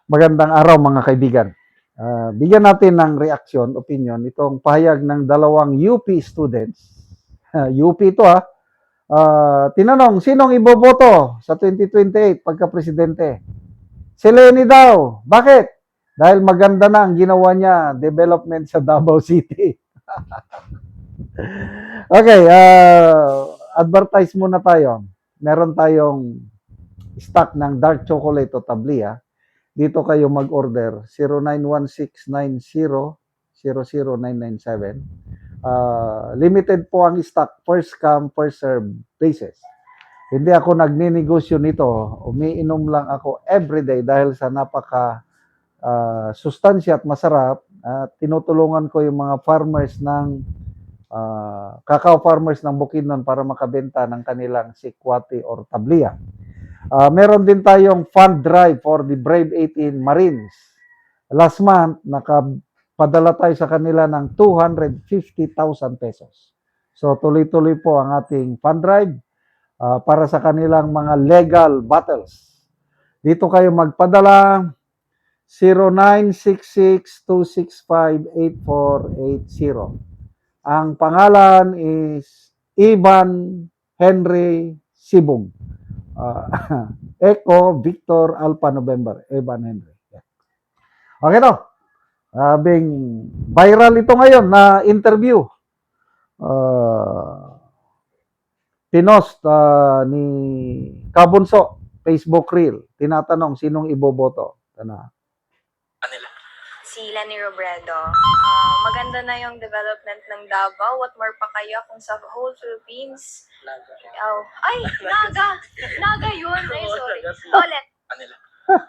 Magandang araw mga kaibigan. Bigyan natin ng reaction, opinion, itong pahayag ng dalawang UP students. UP ito tinanong, sinong iboboto sa 2028 pagka-presidente? Si Lenny daw. Bakit? Dahil maganda na ang ginawa niya, development sa Davao City. Okay, advertise muna tayo. Meron tayong stock ng dark chocolate o tablia. Dito kayo mag-order 091690000997. Limited po ang stock, first come first serve basis. Hindi ako nagninegosyo nito, umiinom lang ako everyday dahil sa napaka sustansya at masarap. Tinutulungan ko yung mga farmers ng cacao farmers ng Bukidnon para makabenta ng kanilang sikwati or tablia. Meron din tayong fund drive for the Brave 18 Marines. Last month, nakapadala tayo sa kanila ng 250,000 pesos. So, tuloy-tuloy po ang ating fund drive para sa kanilang mga legal battles. Dito kayo magpadala 0966-265-8480. Ang pangalan is Ivan Henry Sibong. Echo Victor Alpha November Evan Henry. Okay to. Bing viral ito ngayon na interview. Pinost ni Kabunso Facebook Reel. Tinatanong sinong iboboto. Si Lenny Robredo. Maganda na yung development ng Davao. What more pa kaya kung sa whole Philippines? Naga. Ay, Naga! Naga yun! Ay, sorry. Ulit.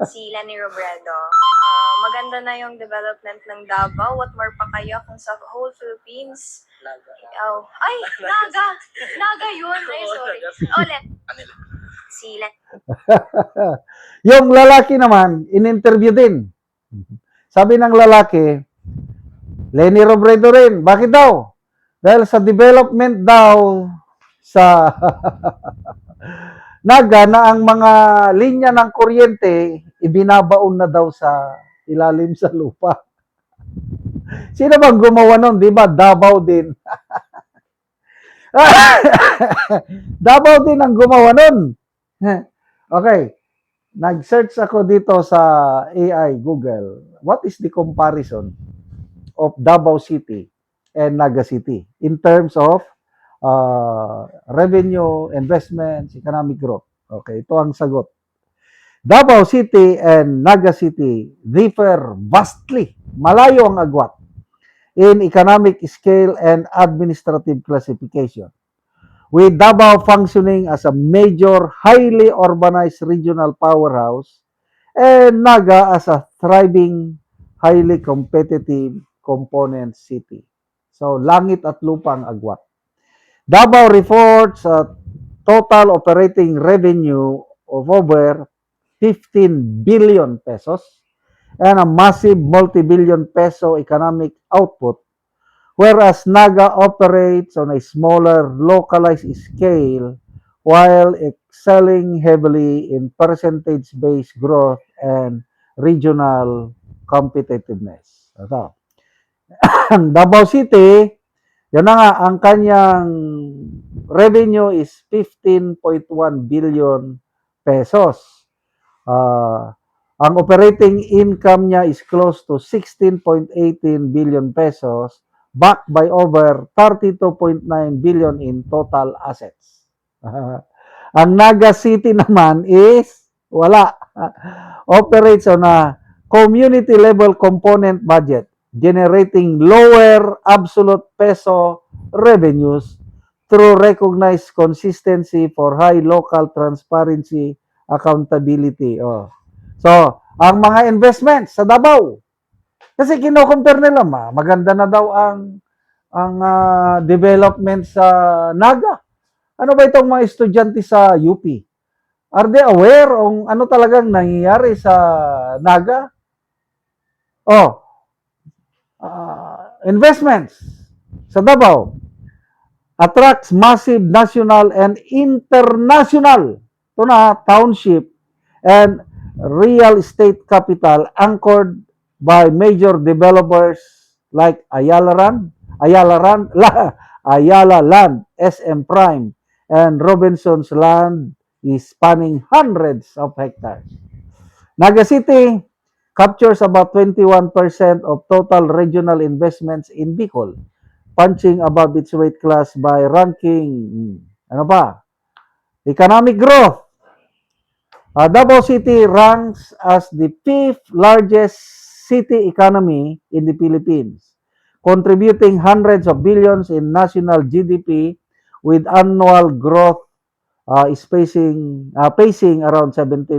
Si Lenny Robredo. Maganda na yung development ng Davao. What more pa kaya kung sa whole Philippines? Naga. Ay, Naga! Naga yun! Ay, sorry. Ulit. Si Lenny. Yung lalaki naman, in-interview din. Sabi ng lalaki, Lenny Robredo rin. Bakit daw? Dahil sa development daw sa Naga na ang mga linya ng kuryente ibinabaon na daw sa ilalim sa lupa. Sino bang gumawa nun? Di ba? Davao din. Davao din ang gumawa nun. Okay. Nag-search ako dito sa AI, Google. What is the comparison of Davao City and Naga City in terms of revenue, investments, economic growth? Okay, ito ang sagot. Davao City and Naga City differ vastly. Malayo ang agwat in economic scale and administrative classification, with Davao functioning as a major, highly urbanized regional powerhouse, and Naga as a thriving, highly competitive component city. So, langit at lupa ang agwat. Davao reports a total operating revenue of over 15 billion pesos and a massive multi-billion peso economic output, whereas Naga operates on a smaller, localized scale while excelling heavily in percentage-based growth and regional competitiveness. Ito. Davao City, yun na nga, ang kanyang revenue is 15.1 billion pesos. Ang operating income niya is close to 16.18 billion pesos, backed by over 32.9 billion in total assets. Ang Naga City naman is wala. Operates on a community level component budget, generating lower absolute peso revenues through recognized consistency for high local transparency, accountability. So, ang mga investments sa Davao, kasi kino-compare nila, maganda na daw ang development sa Naga. Ano ba itong mga estudyante sa UP? Are they aware kung ano talagang nangyayari sa Naga? Investments sa Davao attracts massive national and international township and real estate capital anchored by major developers like Ayala Land, SM Prime, and Robinson's Land is spanning hundreds of hectares. Naga City captures about 21% of total regional investments in Bicol, punching above its weight class by ranking, ano pa, economic growth. Davao City ranks as the 5th largest city economy in the Philippines, contributing hundreds of billions in national GDP with annual growth pacing around 7%,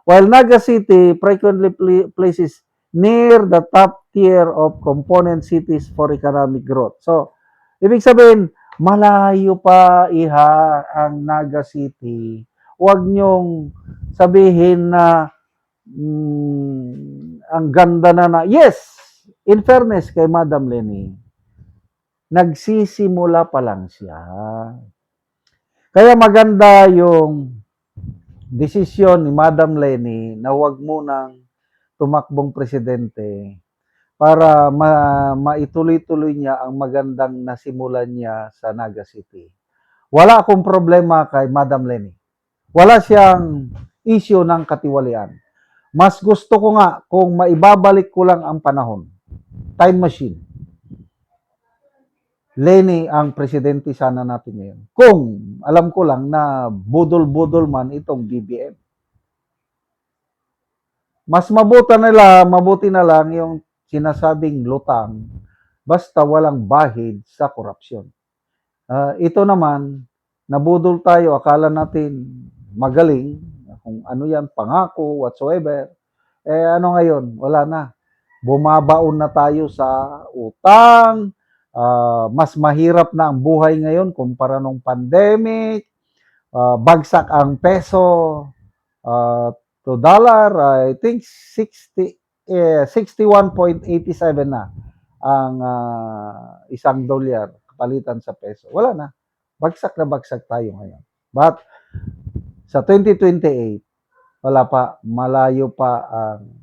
while Naga City frequently places near the top tier of component cities for economic growth. So, ibig sabihin, malayo pa iha ang Naga City. Huwag nyong sabihin na ang ganda na. Yes, in fairness kay Madam Lenny, nagsisimula pa lang siya. Kaya maganda yung desisyon ni Madam Lenny na huwag munang tumakbong presidente para maituloy-tuloy niya ang magandang nasimulan niya sa Naga City. Wala akong problema kay Madam Lenny. Wala siyang issue ng katiwalian. Mas gusto ko nga kung maibabalik ko lang ang panahon. Time machine. Lenny ang presidente sana natin ngayon. Kung alam ko lang na budol-budol man itong BBM. Mas mabuti na lang yung sinasabing lutang basta walang bahid sa korupsyon. Ito naman, nabudol tayo, akala natin magaling, kung ano yan, pangako, whatsoever. Ano ngayon? Wala na. Bumabaon na tayo sa utang, mas mahirap na ang buhay ngayon kumpara nung pandemic, bagsak ang peso to dollar, I think 61.87 na ang isang dolyar palitan sa peso. Wala na. Bagsak na bagsak tayo ngayon. But sa 2028, wala pa, malayo pa ang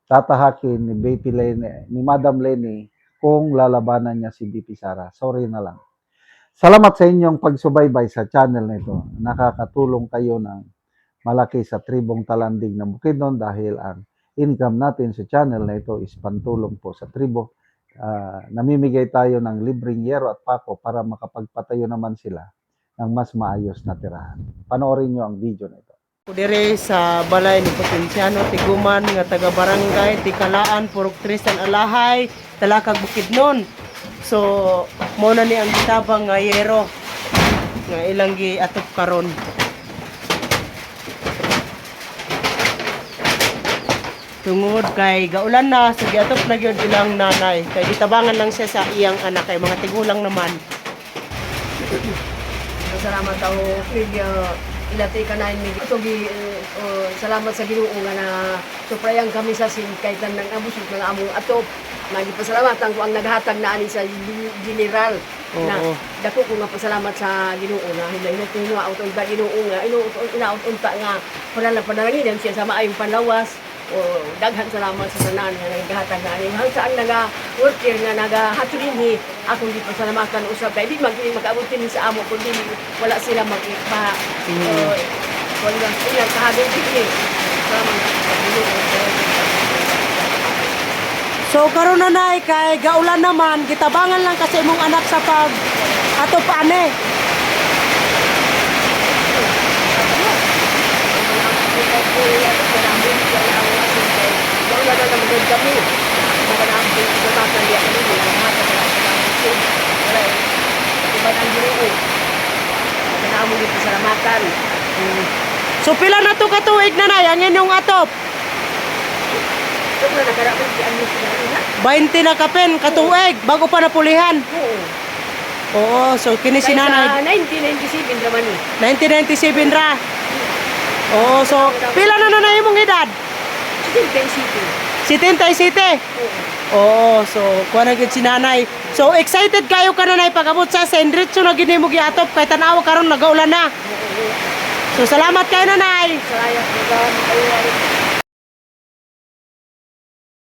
tatahakin ni BP Lenny, ni Madam Lenny kung lalabanan niya si BP Sara. Sorry na lang. Salamat sa inyong pagsubaybay sa channel na ito. Nakakatulong kayo ng malaki sa tribong Talandig na Bukidnon dahil ang income natin sa channel na ito is pantulong po sa tribo. Namimigay tayo ng libreng yero at pako para makapagpatayo naman sila ng mas maayos na tirahan. Panoorin nyo ang video na ito. Dire sa balay ni Potensiano Tiguman nga taga barangay Tikalaan Purok Tristan Alahay Talakag Bukidnon. So mo na ni ang gitabang nga yero nga ilang giatop karon. Tungod kay gaulan na so giatop na gyud ilang nanay kay gitabangan lang siya sa iyang anak kay mga tigulang naman. Salamat ako ilati ka na ini ito salamat sa Ginoo nga na suprayang kami sa sin kay tanang abusog nga among atop nagipasalamatan ko ang naghatag na ani sa general na dako ko nga pasalamat sa Ginoo na hinay tuno auton ba Ginoo nga inaunta nga panalangin siya sa maayong panlawas o daghan salamat sa tanan nga naghatag na ani hang saan naga worker nga nagahatag dinhi akong di pasalamatan usab kay di mag-abot din sa amo kundi wala sila mag-ipa wala sila kahadong dinhi So karon na nay kay gaulan naman gitabangan lang kasi imong anak sa pag ato paane. So pila na to katuig na nay ang inyong atop? 20 na kapen katuig bago pa napulihan. Oo, so kini si nanay 1997 raman ni. 1997 ra. Oo, so pila na nanay imong edad? 77. Oo, so kuha na gid si nanay. So excited kayo ka nanay pag-abot sa Sendritso na gini mo giatop kay tan-aw karon nagaulan na. So salamat kayo nanay. Salamat.